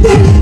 Thank you.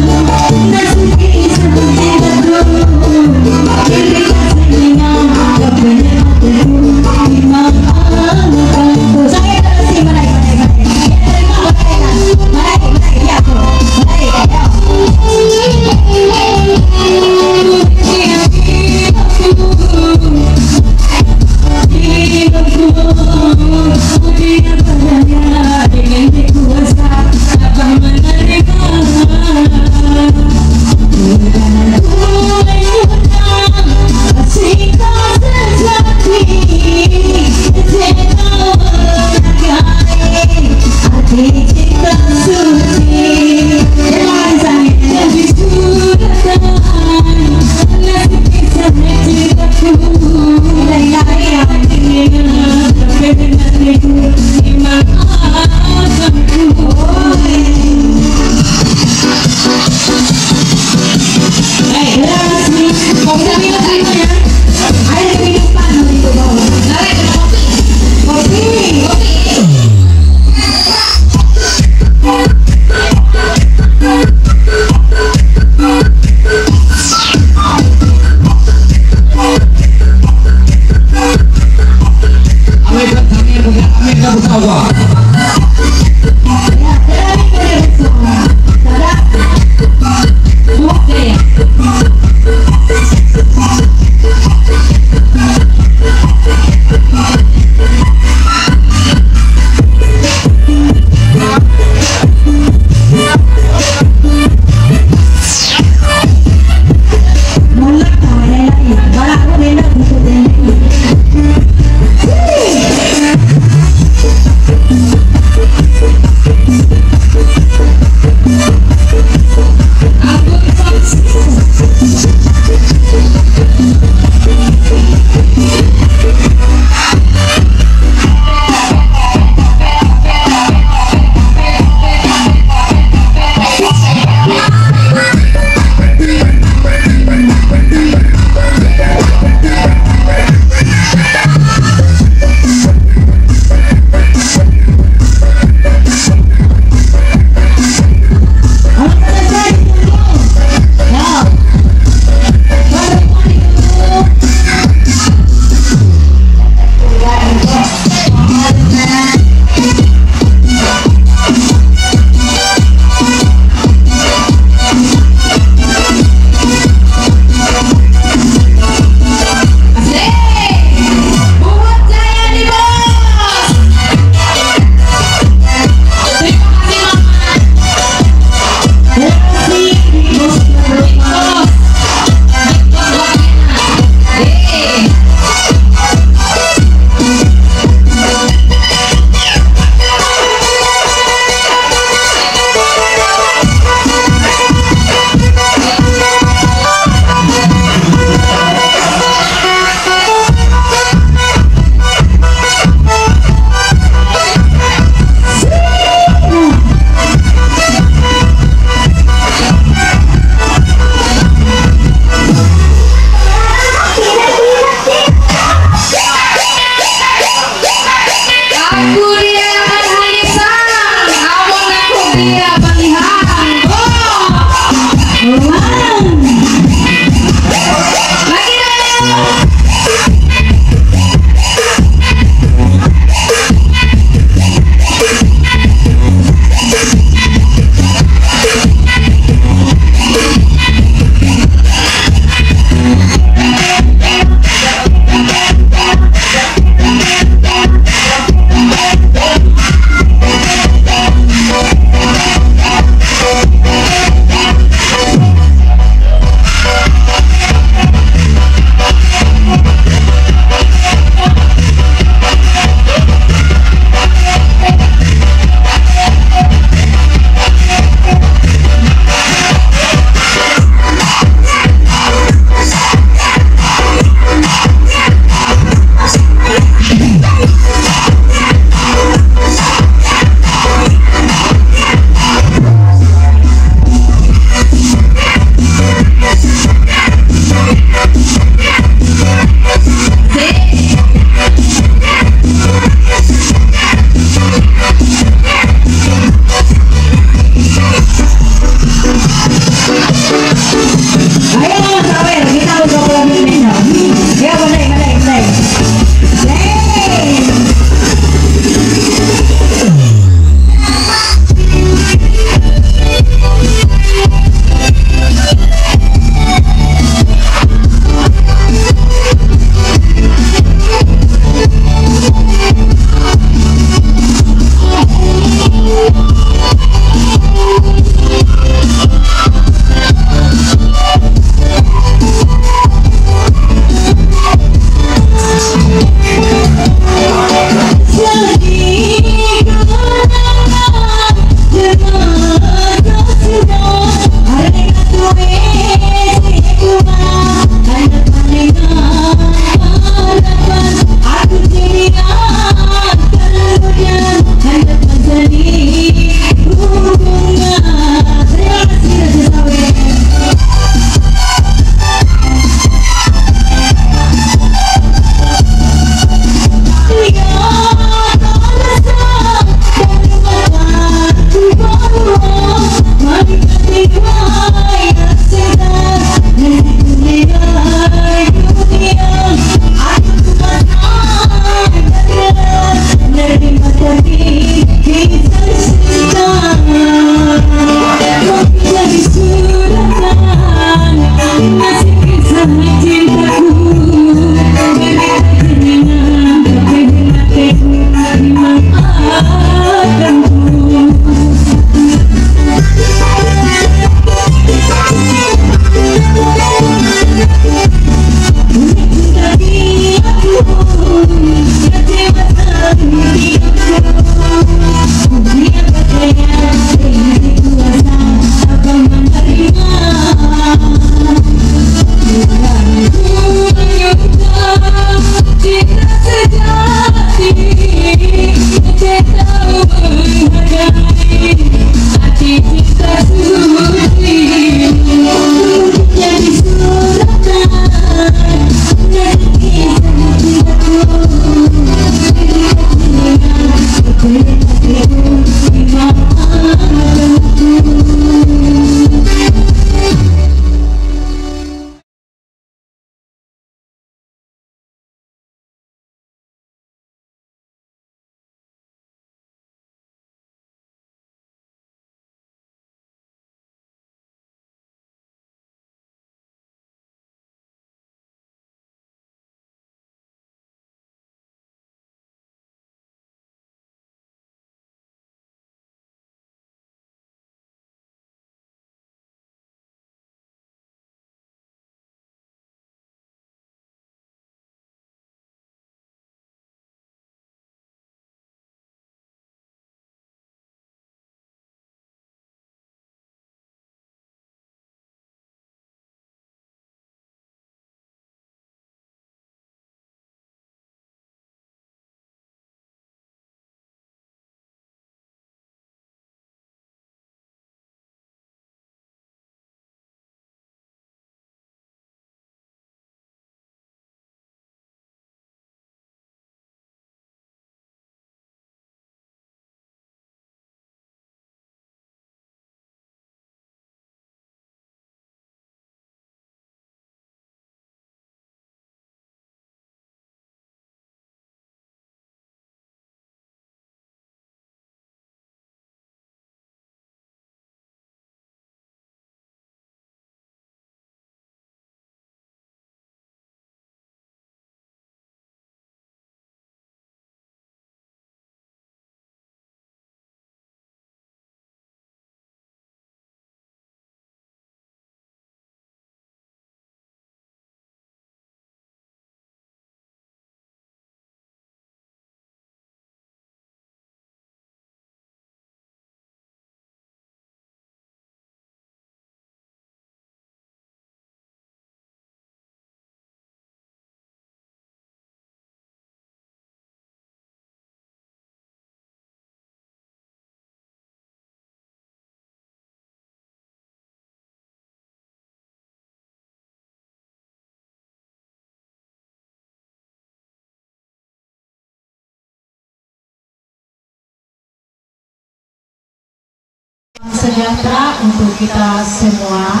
Sejahtera untuk kita semua.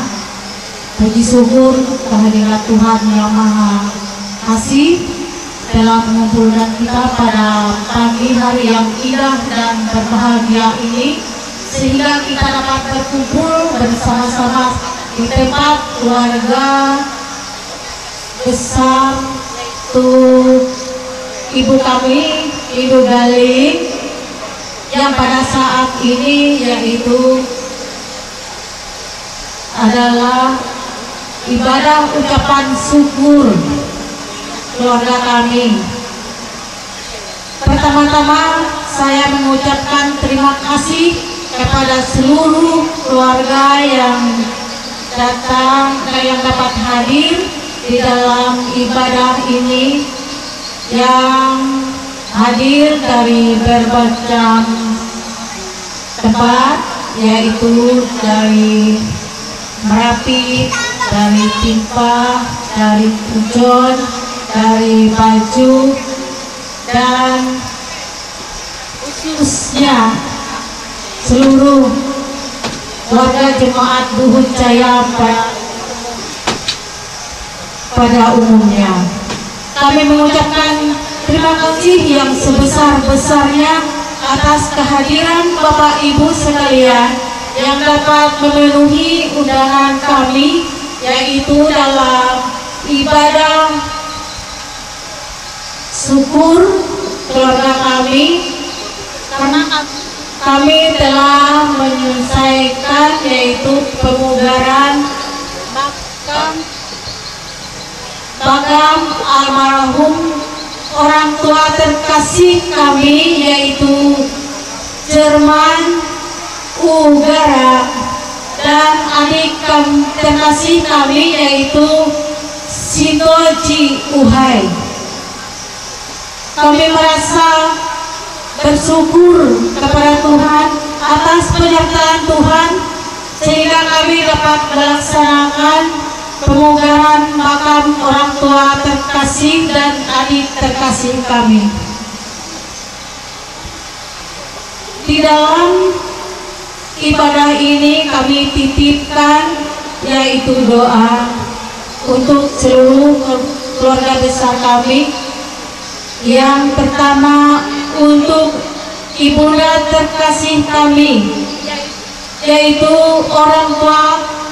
Puji syukur kehadirat Tuhan yang Maha Kasih telah mengumpulkan kita pada pagi hari yang indah dan berbahagia ini, sehingga kita dapat berkumpul bersama-sama di tempat keluarga besar untuk ibu kami, Ibu Galing, yang pada saat ini yaitu adalah ibadah ucapan syukur keluarga kami. Pertama-tama saya mengucapkan terima kasih kepada seluruh keluarga yang datang, yang dapat hadir di dalam ibadah ini, yang hadir dari berbagai tempat, yaitu dari Merapi, dari Timpa, dari Pujon, dari Baju, dan khususnya seluruh warga jemaat Buhut Jaya pada umumnya. Kami mengucapkan terima kasih yang sebesar-besarnya atas kehadiran Bapak Ibu sekalian yang dapat memenuhi undangan kami, yaitu dalam ibadah syukur keluarga kami, karena kami telah menyelesaikan yaitu pemugaran makam almarhum orang tua terkasih kami, yaitu Jerman Ugara, dan adik terkasih kami yaitu Sintoji Uhai. Kami merasa bersyukur kepada Tuhan atas penyertaan Tuhan, sehingga kami dapat melaksanakan pemugaran makam orang tua terkasih dan adik terkasih kami. Di dalam ibadah ini kami titipkan yaitu doa untuk seluruh keluarga besar kami. Yang pertama untuk ibunda terkasih kami, yaitu orang tua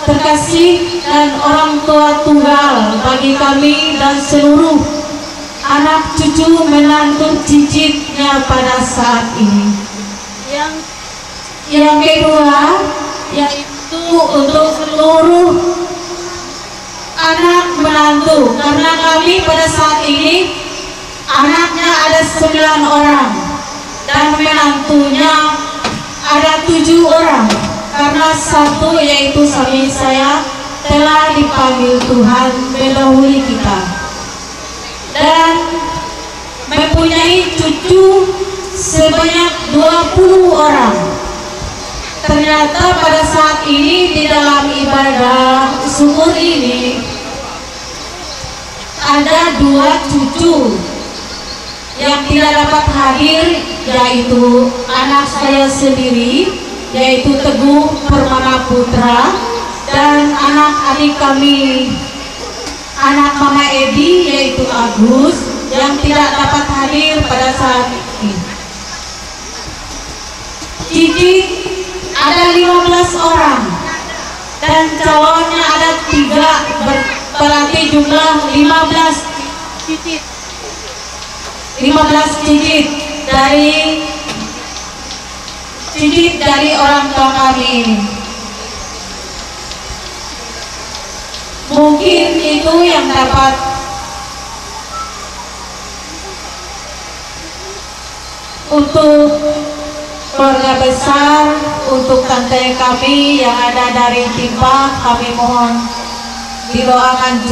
terkasih dan orang tua tunggal bagi kami dan seluruh anak cucu menantu cicitnya pada saat ini. Yang kedua yaitu untuk seluruh anak menantu, karena kami pada saat ini anaknya ada 9 orang dan menantunya ada 7 orang, karena satu yaitu suami saya telah dipanggil Tuhan mendahului kita, dan mempunyai cucu sebanyak 20 orang. Ternyata pada saat ini di dalam ibadah syukur ini ada 2 cucu yang tidak dapat hadir, yaitu anak saya sendiri yaitu Teguh Permana Putra, dan anak adik kami, anak Mama Edi yaitu Agus, yang tidak dapat hadir pada saat ini. Cicit ada 15 orang dan calonnya ada 3, berarti jumlah 15 cicit dari orang tua kami ini. Mungkin itu yang dapat untuk keluarga besar. Untuk tante kami yang ada dari Timpa, kami mohon didoakan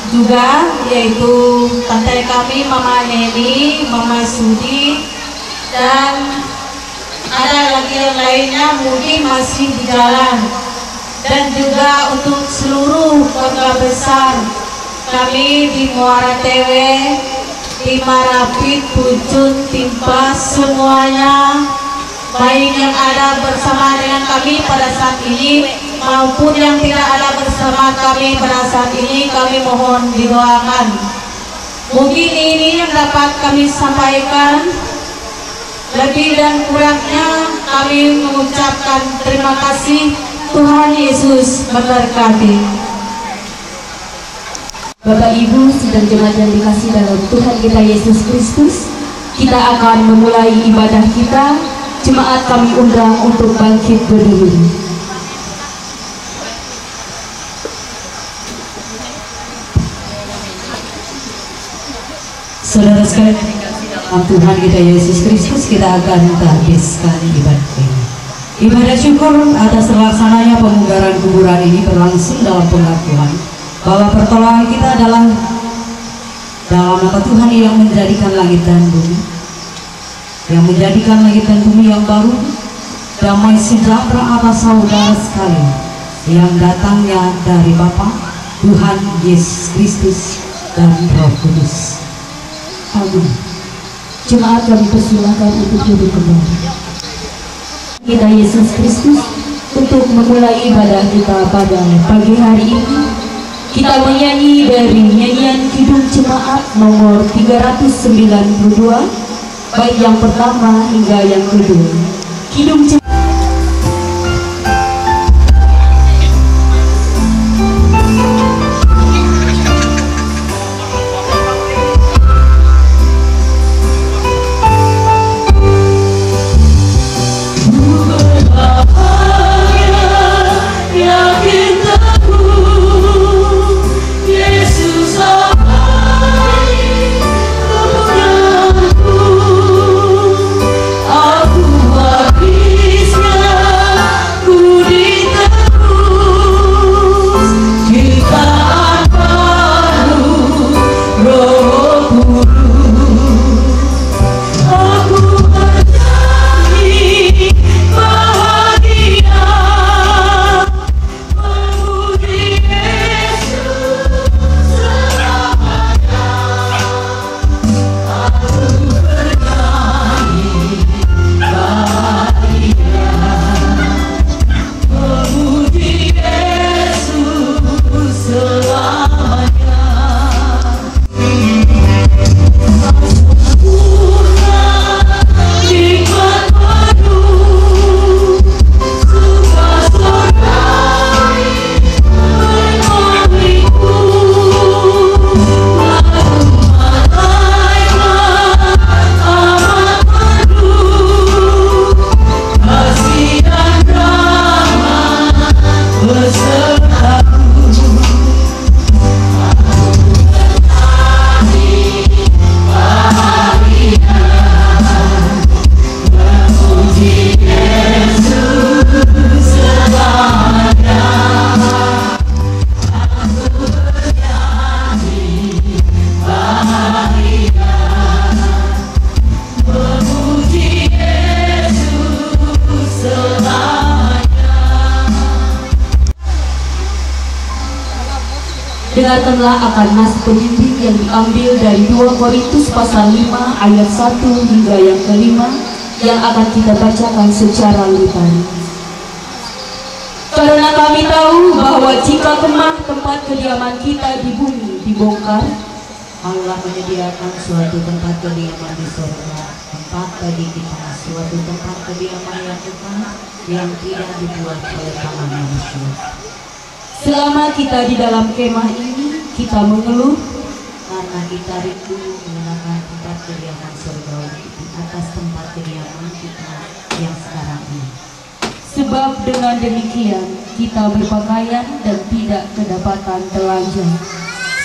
juga, yaitu tante kami Mama Neni, Mama Sudi, dan ada lagi yang lainnya mungkin masih di jalan. Dan juga untuk seluruh keluarga besar kami di Muara Tewe, di Marapit, Pucun, Timpa, semuanya baik yang ada bersama dengan kami pada saat ini maupun yang tidak ada bersama kami pada saat ini, kami mohon didoakan. Mungkin ini yang dapat kami sampaikan. Lebih dan kurangnya kami mengucapkan terima kasih. Tuhan Yesus memberkati. Bapak Ibu sidang jemaat yang dikasihi dalam Tuhan kita Yesus Kristus, kita akan memulai ibadah kita. Jemaat kami undang untuk bangkit berdiri. Saudara sekalian, Tuhan kita Yesus Kristus, kita akan habiskan ibadah ini. Ibadah syukur atas terlaksananya pemugaran kuburan ini berlangsung dalam pengakuan bahwa pertolongan kita adalah dalam nama Tuhan yang menjadikan langit dan bumi, yang menjadikan langit dan bumi yang baru, damai sejahtera atas saudara sekalian yang datangnya dari Bapa, Tuhan Yesus Kristus dan Roh Kudus. Amin. Jemaat kami persilahkan untuk duduk kembali. Kita Yesus Kristus, untuk memulai ibadah kita pada pagi hari ini, kita menyanyi dari nyanyian Kidung Jemaat nomor 392, baik yang pertama hingga yang kedua. Kidung Jemaat. Dengarkanlah akan nas penyidik yang diambil dari 2 Korintus pasal 5 ayat 1 hingga yang kelima, yang akan kita bacakan secara litani. Karena kami tahu bahwa jika kemah tempat kediaman kita di bumi dibongkar, Allah menyediakan suatu tempat kediaman di surga, tempat bagi kita, suatu tempat kediaman yang kekal, yang tidak dibuat oleh tangan manusia. Selama kita di dalam kemah ini, kita mengeluh karena kita rindu mengenakan tempat kediaman surgawi di atas tempat kediaman kita yang sekarang ini. Sebab dengan demikian kita berpakaian dan tidak kedapatan telanjang.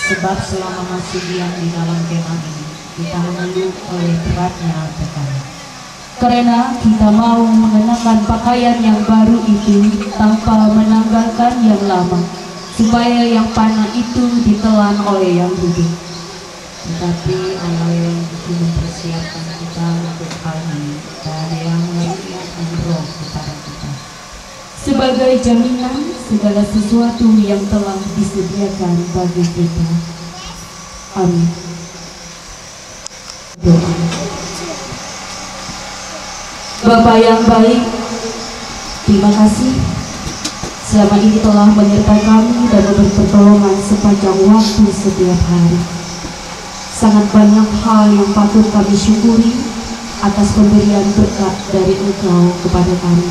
Sebab selama masih diam di dalam kemah ini, kita mengeluh oleh beratnya tekanan. Karena kita mau mengenakan pakaian yang baru itu tanpa menanggalkan yang lama, supaya yang panah itu ditelan oleh yang hidup. Tetapi Allah yang mempersiapkan kita untuk hal ini, dan yang mengaruniakan Roh kepada kita sebagai jaminan segala sesuatu yang telah disediakan bagi kita. Amin. Doa. Bapa yang baik, terima kasih selama ini telah menyertai kami dan memberi pertolongan sepanjang waktu setiap hari. Sangat banyak hal yang patut kami syukuri atas pemberian berkat dari Engkau kepada kami.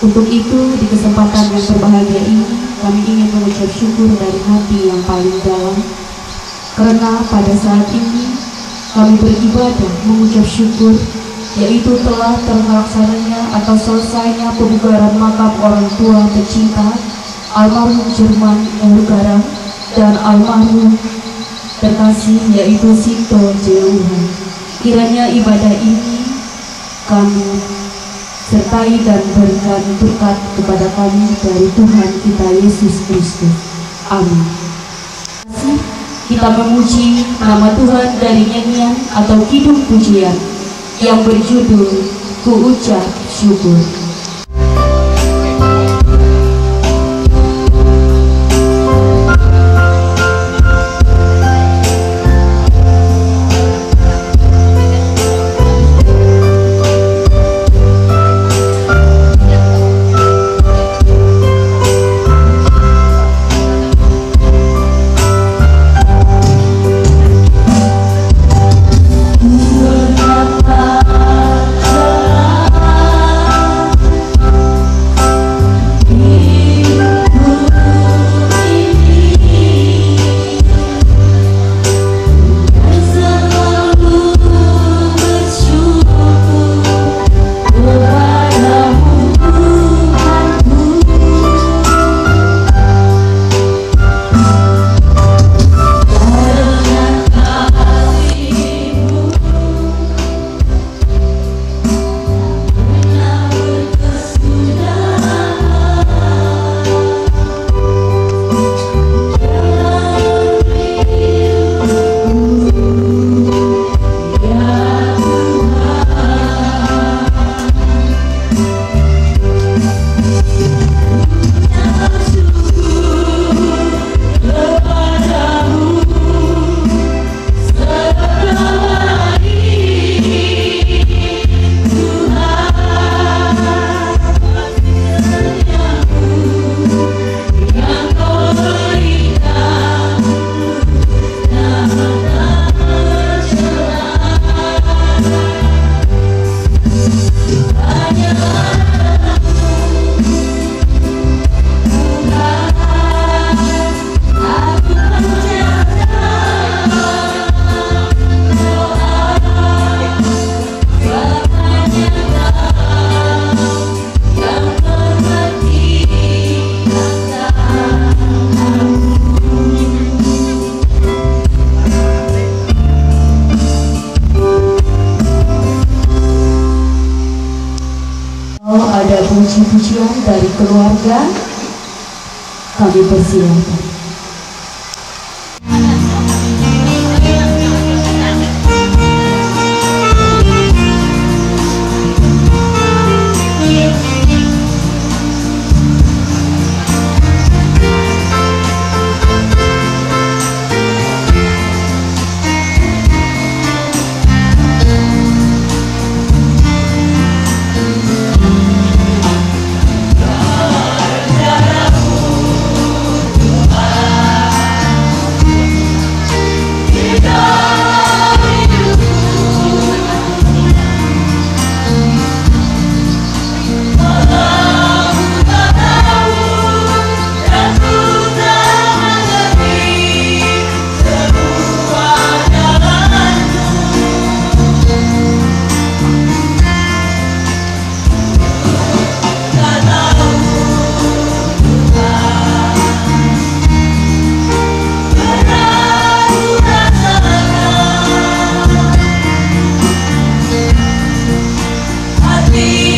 Untuk itu, di kesempatan yang berbahagia ini, kami ingin mengucap syukur dari hati yang paling dalam, karena pada saat ini kami beribadah mengucap syukur, yaitu telah terlaksananya atau selesainya pembubaran makam orang tua tercinta almarhum Jerman Elugarang dan almarhum terkasih yaitu Sinto Jeuhan. Kiranya ibadah ini kami sertai dan berikan berkat kepada kami dari Tuhan kita Yesus Kristus. Amin. Kita memuji nama Tuhan dari nyanyian atau kidung pujian yang berjudul Ku Ucap Syukur. Ada puji-pujian dari keluarga, kami persilakan. Ini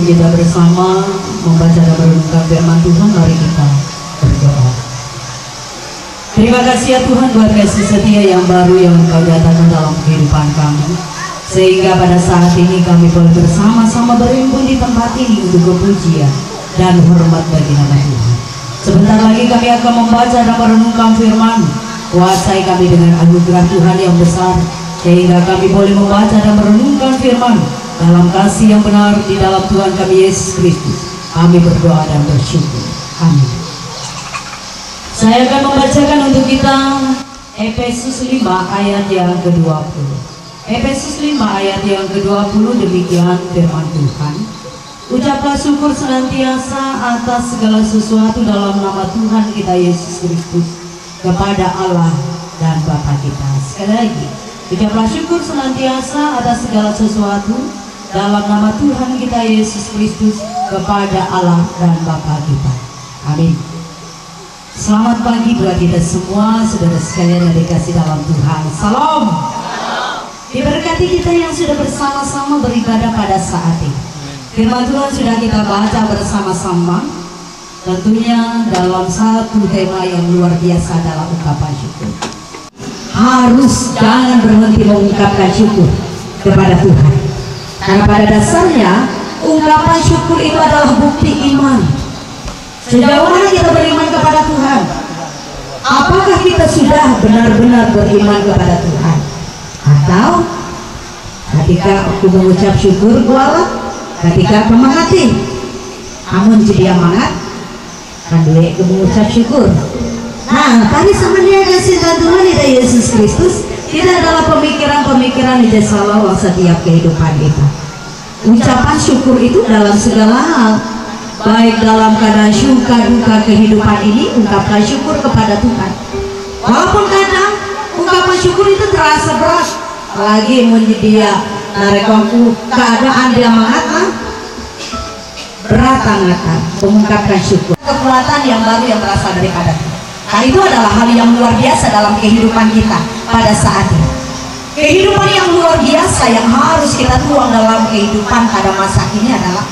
kita bersama membaca dan merenungkan firman Tuhan, mari kita berdoa. Terima kasih ya Tuhan buat kasih setia yang baru yang Engkau nyatakan dalam kehidupan kami, sehingga pada saat ini kami boleh bersama-sama berhimpun di tempat ini untuk kepujian dan hormat bagi nama Tuhan. Sebentar lagi kami akan membaca dan merenungkan firman. Kuasai kami dengan anugerah Tuhan yang besar, sehingga kami boleh membaca dan merenungkan firman dalam kasih yang benar di dalam Tuhan kami Yesus Kristus. Kami berdoa dan bersyukur. Amin. Saya akan membacakan untuk kita Efesus 5 ayat yang ke-20. Efesus 5 ayat yang ke-20, demikian firman Tuhan. Ucaplah syukur senantiasa atas segala sesuatu dalam nama Tuhan kita Yesus Kristus kepada Allah dan Bapa kita. Sekali lagi, ucaplah syukur senantiasa atas segala sesuatu dalam nama Tuhan kita Yesus Kristus kepada Allah dan Bapa kita. Amin. Selamat pagi buat kita semua, saudara sekalian yang dikasih dalam Tuhan. Salam. Diberkati kita yang sudah bersama-sama beribadah pada saat ini. Firman Tuhan sudah kita baca bersama-sama, tentunya dalam satu tema yang luar biasa dalam ungkapan syukur. Harus jangan berhenti mengungkapkan syukur kepada Tuhan, karena pada dasarnya ungkapan syukur itu adalah bukti iman. Sejauh mana kita beriman kepada Tuhan? Apakah kita sudah benar-benar beriman kepada Tuhan? Atau ketika aku mengucap syukur kuala, ketika aku mengati, namun jadi amangat, kan duit aku mengucap syukur. Nah, tadi sebenarnya kasih Tuhan kita Yesus Kristus tidak adalah pemikiran-pemikiran di dalam setiap kehidupan kita. Ucapan syukur itu dalam segala hal, baik dalam keadaan suka duka kehidupan ini, ungkapkan syukur kepada Tuhan. Walaupun kadang ungkapan syukur itu terasa berat, apalagi menjadi dia narekongku keadaan dia mengatakan berat angkatan mengungkapkan syukur. Kekuatan yang baru yang berasal daripada Tuhan. Nah, itu adalah hal yang luar biasa dalam kehidupan kita pada saat ini. Kehidupan yang luar biasa yang harus kita tuang dalam kehidupan pada masa ini adalah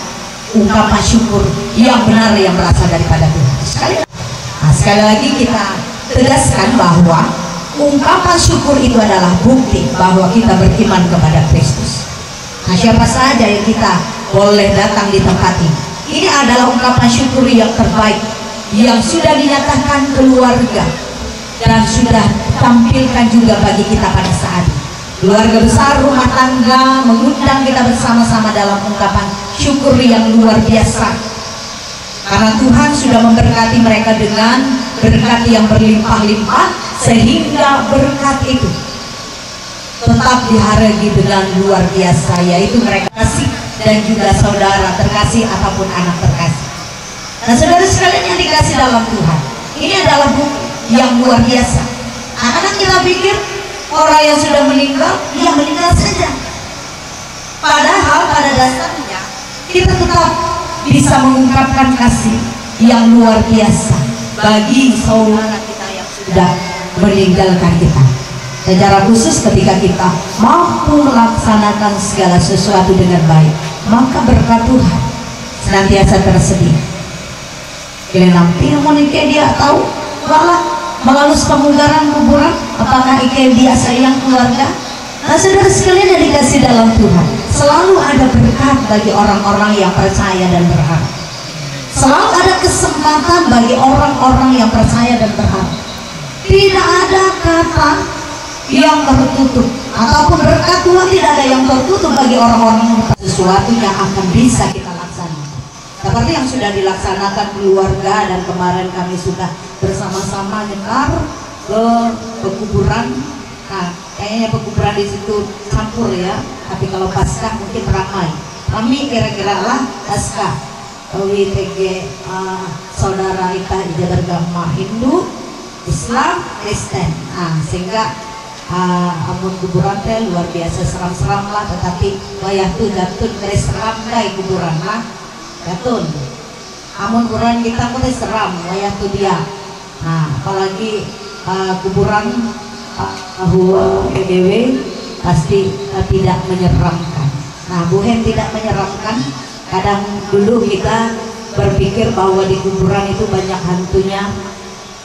ungkapan syukur yang benar yang berasal daripada Tuhan. Sekali lagi kita tegaskan bahwa ungkapan syukur itu adalah bukti bahwa kita beriman kepada Kristus. Nah, siapa saja yang kita boleh datang di tempat ini, ini adalah ungkapan syukur yang terbaik yang sudah dinyatakan keluarga dan sudah tampilkan juga bagi kita pada saat ini. Keluarga besar, rumah tangga mengundang kita bersama-sama dalam ungkapan syukur yang luar biasa, karena Tuhan sudah memberkati mereka dengan berkat yang berlimpah-limpah, sehingga berkat itu tetap dihargai dengan luar biasa, yaitu mereka kasih dan juga saudara terkasih ataupun anak terkasih. Nah, saudara sekalian yang dikasih dalam Tuhan, ini adalah bukti yang luar biasa. Anak-anak kita pikir orang yang sudah meninggal, ya meninggal saja. Padahal pada dasarnya kita tetap bisa mengungkapkan kasih yang luar biasa bagi saudara kita yang sudah meninggalkan kita. Secara khusus ketika kita mampu melaksanakan segala sesuatu dengan baik, maka berkat Tuhan senantiasa tersedia. Kalian nanti yang menikah dia tahu malah melalui pemugaran kuburan, apakah ikhlas dia sayang keluarga? Nah, saudara sekalian yang dikasih dalam Tuhan, selalu ada berkat bagi orang-orang yang percaya dan berharap. Selalu ada kesempatan bagi orang-orang yang percaya dan berharap. Tidak ada kata yang tertutup, ataupun berkat Tuhan tidak ada yang tertutup bagi orang-orang yang sesuatu yang akan bisa kita laksanakan. Seperti yang sudah dilaksanakan keluarga, dan kemarin kami sudah bersama-sama nyetar ke pekuburan. Nah, kayaknya pekuburan di situ campur ya, tapi kalau Paskah mungkin ramai. Kami kira-kira lah Paskah WTG saudara kita di beragama Hindu, Islam, Kristen. Nah, sehingga amun kuburan teh luar biasa seram-seram lah, tetapi wayah tuh jatun kres seram kai kuburan lah jatun. Amun kuburan kita pun seram wayah tuh dia. Nah, apalagi kuburan bahwa PBW pasti tidak menyeramkan. Nah, buhen tidak menyeramkan Kadang dulu kita berpikir bahwa di kuburan itu banyak hantunya,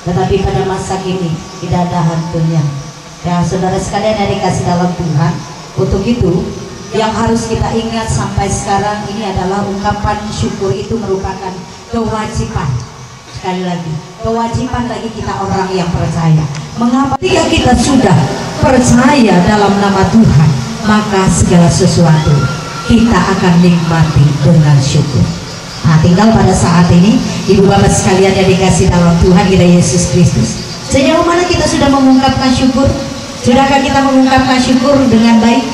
tetapi pada masa kini tidak ada hantunya. Ya saudara sekalian yang dikasih dalam Tuhan, untuk itu yang harus kita ingat sampai sekarang ini adalah ungkapan syukur itu merupakan kewajiban. Sekali lagi, kewajiban bagi kita orang yang percaya. Mengapa? Ketika kita sudah percaya dalam nama Tuhan, maka segala sesuatu kita akan nikmati dengan syukur. Nah, tinggal pada saat ini ibu bapak sekalian yang dikasih dalam Tuhan kita Yesus Kristus, sejauh mana kita sudah mengungkapkan syukur? Sudahkah kita mengungkapkan syukur dengan baik?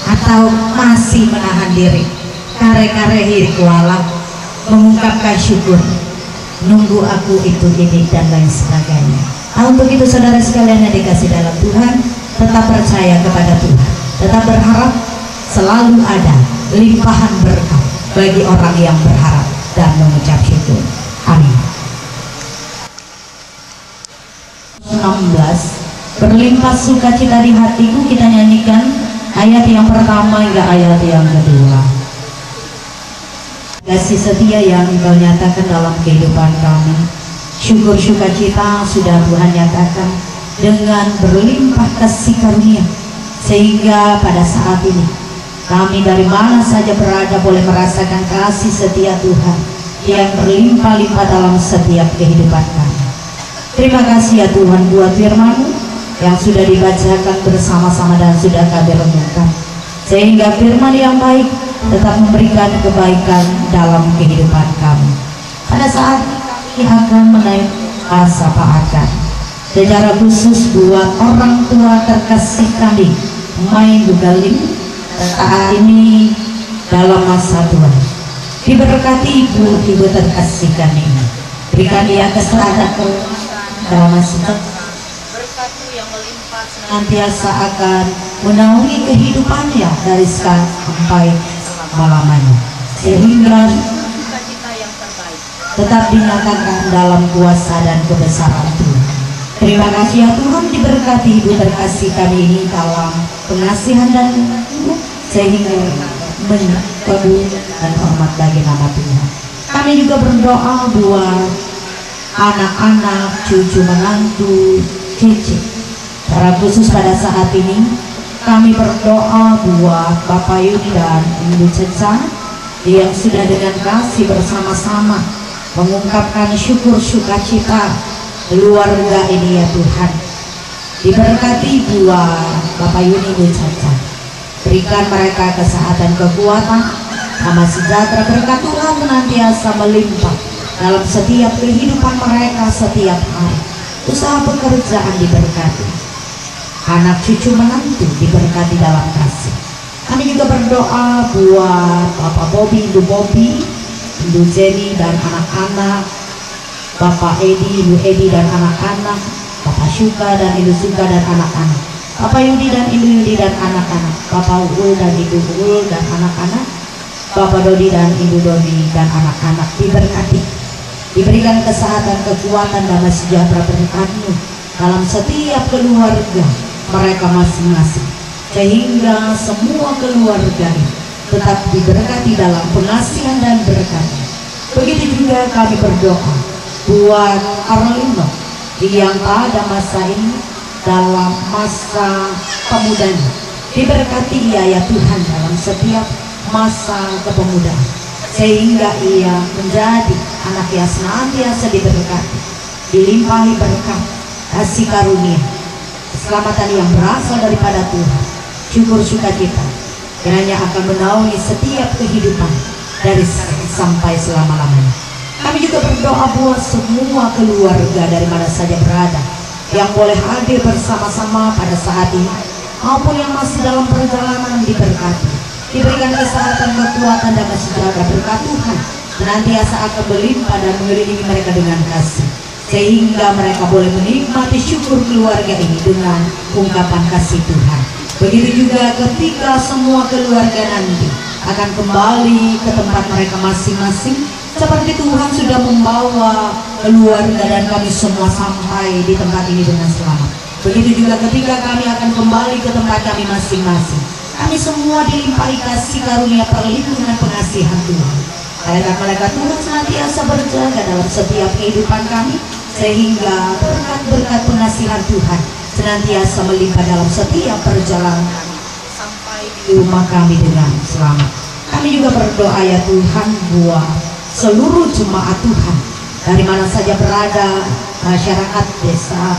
Atau masih menahan diri, kare-kare hirikuala, mengungkapkan syukur, nunggu aku itu ini dan lain sebagainya. Nah, untuk itu saudara sekalian yang dikasih dalam Tuhan, tetap percaya kepada Tuhan, tetap berharap selalu ada limpahan berkat bagi orang yang berharap dan mengucap syukur. Amin. 16. Berlimpah sukacita di hatiku, kita nyanyikan ayat yang pertama hingga ayat yang kedua. Kasih setia yang Engkau nyatakan dalam kehidupan kami, syukur sukacita sudah Tuhan nyatakan dengan berlimpah kasih karunia, sehingga pada saat ini kami dari mana saja berada boleh merasakan kasih setia Tuhan yang berlimpah-limpah dalam setiap kehidupan kami. Terima kasih ya Tuhan buat firman-Mu yang sudah dibacakan bersama-sama dan sudah kami renungkan, sehingga firman yang baik tetap memberikan kebaikan dalam kehidupan kami. Pada saat kami akan menaik sapaan secara khusus buat orang tua terkasih kami, Mai Bugalim, saat ini dalam masa tua. Diberkati ibu terkasih kami, berikan dia kesehatan dalam masa senantiasa akan menaungi kehidupannya dari sekarang sampai selama-lamanya, sehingga tetap dinyatakan dalam kuasa dan kebesaran Tuhan. Terima kasih ya Tuhan, diberkati ibu terkasih kami ini dalam pengasihan dan sehingga menyebut dan hormat bagi nama Tuhan. Kami juga berdoa buat anak-anak, cucu menantu, cici. Secara khusus pada saat ini kami berdoa buat Bapak Yudi dan Ibu Ceca yang sudah dengan kasih bersama-sama mengungkapkan syukur sukacita keluarga ini ya Tuhan. Diberkati buat Bapak Yudi Ibu Ceca, berikan mereka kesehatan, kekuatan, nama sejahtera, berkat Tuhan senantiasa melimpah dalam setiap kehidupan mereka setiap hari. Usaha pekerjaan diberkati, anak cucu menantu diberkati dalam kasih. Kami juga berdoa buat Bapak Bobby, Ibu Bobby, Ibu Jenny dan anak-anak, Bapak Edi, Ibu Edi dan anak-anak, Bapak Syuka dan Ibu Syuka dan anak-anak, Bapak Yudi dan Ibu Yudi dan anak-anak, Bapak Ul dan Ibu Ul dan anak-anak, Bapak Dodi dan Ibu Dodi dan anak-anak diberkati, diberikan kesehatan, kekuatan, dan sejahtera berkat-Mu dalam setiap keluarga mereka masing-masing, sehingga semua keluarga tetap diberkati dalam pengasihan dan berkat. Begitu juga kami berdoa buat Arlino yang pada masa ini dalam masa pemudanya, diberkati ia ya Tuhan dalam setiap masa kepemudaan, sehingga ia menjadi anak yang senantiasa diberkati, dilimpahi berkat, kasih karunia, keselamatan yang berasal daripada Tuhan, syukur sukacita kiranya akan menaungi setiap kehidupan dari sampai selama-lamanya. Kami juga berdoa buat semua keluarga dari mana saja berada yang boleh hadir bersama-sama pada saat ini maupun yang masih dalam perjalanan diberkati, diberikan kesehatan, kekuatan, dan sejahtera berkat Tuhan senantiasa akan berlimpah dan mengelilingi mereka dengan kasih, sehingga mereka boleh menikmati syukur keluarga ini dengan ungkapan kasih Tuhan. Begitu juga ketika semua keluarga nanti akan kembali ke tempat mereka masing-masing, seperti Tuhan sudah membawa keluarga dan kami semua sampai di tempat ini dengan selamat. Begitu juga ketika kami akan kembali ke tempat kami masing-masing, Kami semua dilimpahi kasih karunia perlindungan pengasihan Tuhan. Malaikat-malaikat Tuhan senantiasa berjaga dalam setiap kehidupan kami, sehingga berkat-berkat pengasihan Tuhan senantiasa melimpah dalam setiap perjalanan sampai di rumah kami dengan selamat. Kami juga berdoa ya Tuhan buat seluruh jemaat Tuhan, dari mana saja berada, masyarakat desa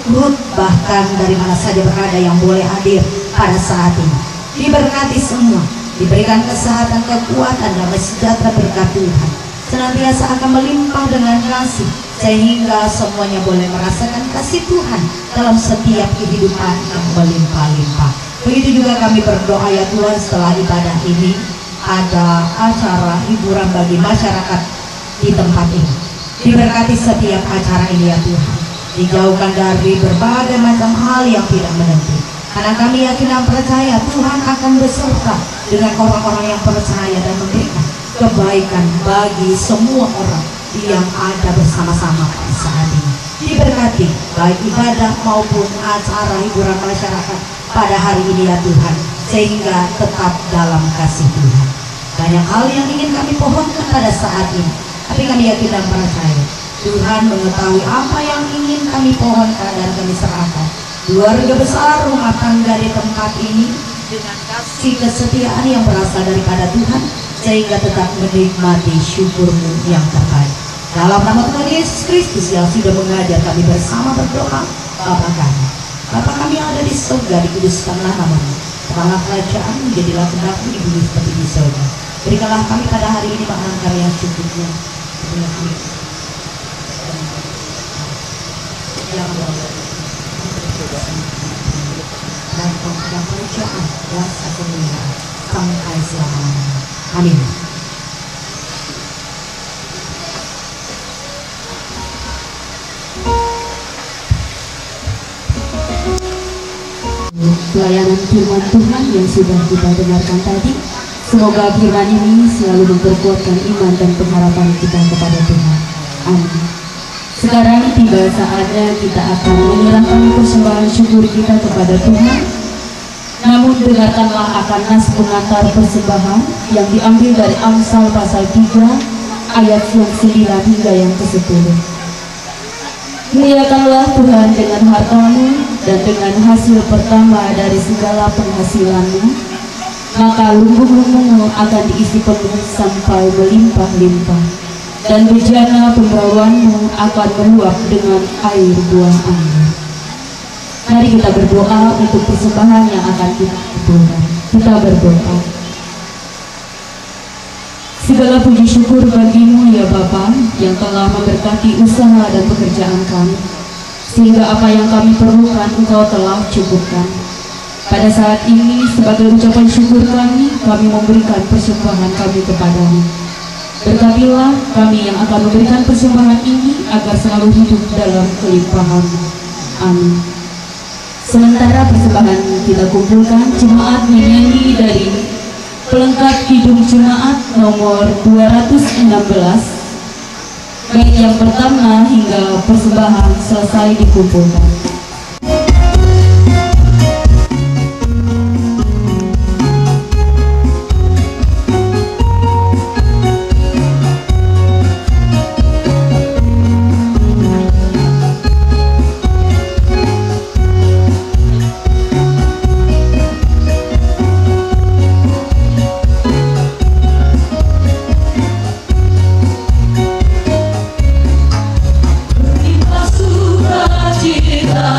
Urut, bahkan dari mana saja berada yang boleh hadir pada saat ini. Diberkati semua, diberikan kesehatan, kekuatan, dan sejahtera berkat Tuhan senantiasa akan melimpah dengan kasih, sehingga semuanya boleh merasakan kasih Tuhan dalam setiap kehidupan yang melimpah-limpah. Begitu juga kami berdoa ya Tuhan, setelah ibadah ini ada acara hiburan bagi masyarakat di tempat ini. Diberkati setiap acara ini ya Tuhan, dijauhkan dari berbagai macam hal yang tidak menentu, karena kami yakin dan percaya Tuhan akan beserta dengan orang-orang yang percaya dan memberikan kebaikan bagi semua orang yang ada bersama-sama pada saat ini. Diberkati baik ibadah maupun acara hiburan masyarakat pada hari ini ya Tuhan, sehingga tetap dalam kasih Tuhan. Banyak hal yang ingin kami pohonkan pada saat ini, tapi kami yakin dan percaya Tuhan mengetahui apa yang ingin kami pohonkan dan kami serahkan. Keluarga besar rumah tangga di tempat ini dengan kasih kesetiaan yang berasal daripada Tuhan, sehingga tetap menikmati syukur-Mu yang terbaik. Dalam nama Tuhan Yesus Kristus yang sudah mengajar kami bersama berdoa, Bapa kami yang ada di surga, dikuduskanlah nama-Mu. Teranglah kerajaan, jadilah kehendak-Mu di bumi seperti di surga. Berikanlah kami pada hari ini makanan kami yang secukupnya. Dan yang kerajaan kuasa kemuliaan sampai selama-lamanya. Amin. Pelayanan firman Tuhan yang sudah kita dengarkan tadi, semoga firman ini selalu memperkuatkan iman dan pengharapan kita kepada Tuhan. Amin. Sekarang tiba saatnya kita akan menyerahkan persembahan syukur kita kepada Tuhan. Namun dengarkanlah akan nas pengantar persembahan yang diambil dari Amsal pasal 3 ayat yang 9 hingga yang ke-10. Muliakanlah Tuhan dengan hartamu dan dengan hasil pertama dari segala penghasilanmu, maka lumbung-lumbungmu akan diisi penuh sampai melimpah-limpah, dan bejana pembawaanmu akan meluap dengan air buah angin. Mari kita berdoa untuk persembahan yang akan kita kumpulkan. Kita berdoa. Segala puji syukur bagi-Mu ya Bapa, yang telah memberkati usaha dan pekerjaan kami, sehingga apa yang kami perlukan Engkau telah cukupkan. Pada saat ini sebagai ucapan syukur kami memberikan persembahan kami kepadamu. Berkatilah kami yang akan memberikan persembahan ini agar selalu hidup dalam kelimpahan-Mu. Amin. Sementara persembahan kita kumpulkan, jemaat menyanyi dari pelengkap Kidung Jemaat nomor 216, bait yang pertama hingga persembahan selesai dikumpulkan. Kita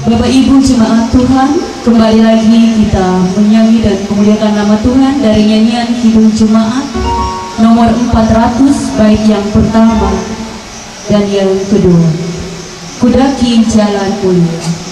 Bapak Ibu jemaat Tuhan, kembali lagi kita menyanyi dan memuliakan nama Tuhan dari nyanyian Kidung Jemaat nomor 400 bait yang pertama dan yang kedua, Kudaki Jalan Mulia.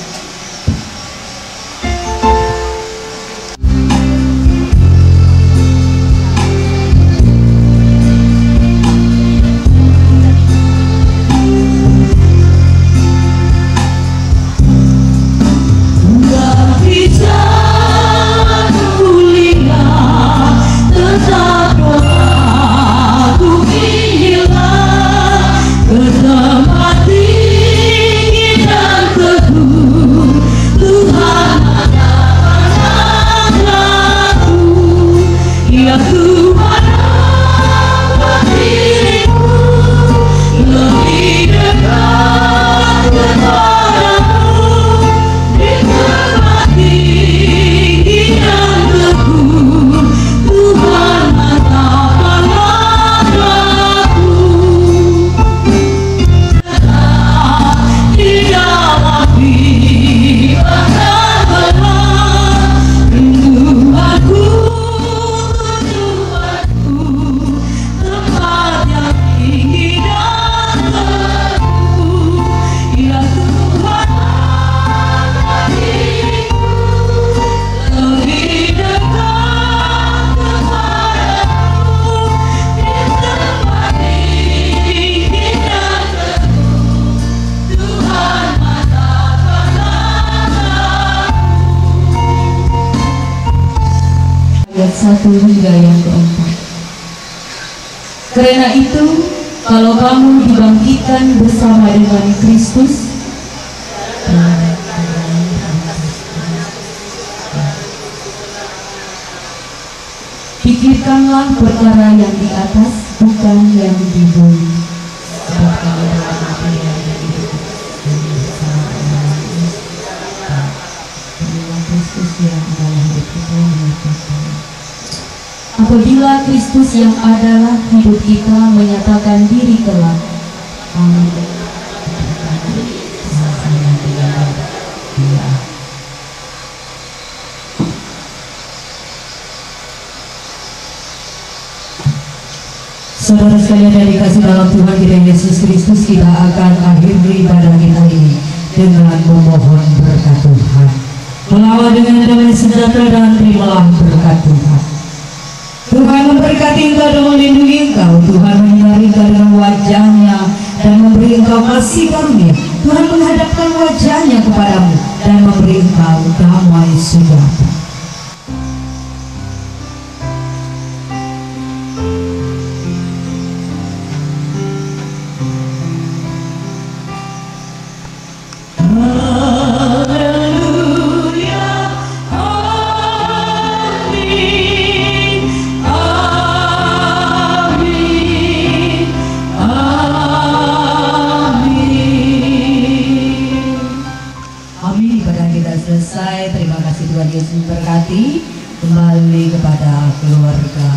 Ayat 1 hingga yang keempat. Karena itu, kalau kamu dibangkitkan bersama dengan Kristus, pikirkanlah perkara yang di atas, bukan yang di bumi. apabila Kristus yang adalah hidup kita menyatakan diri kelak. Amin. Saudara sekalian yang dikasih dalam Tuhan kita Yesus Kristus, kita akan akhiri ibadah kita ini dengan memohon berkat Tuhan. Melawat dengan damai sejahtera dan terimalah berkat Tuhan. Tuhan memberkati engkau dan melindungi engkau. Tuhan menyinari engkau dengan wajahnya dan memberi engkau kasih karunia. Tuhan menghadapkan wajahnya kepadamu dan memberi engkau damai sejahtera. Selesai. Terima kasih Tuhan Yesus memberkati. Kembali kepada keluarga.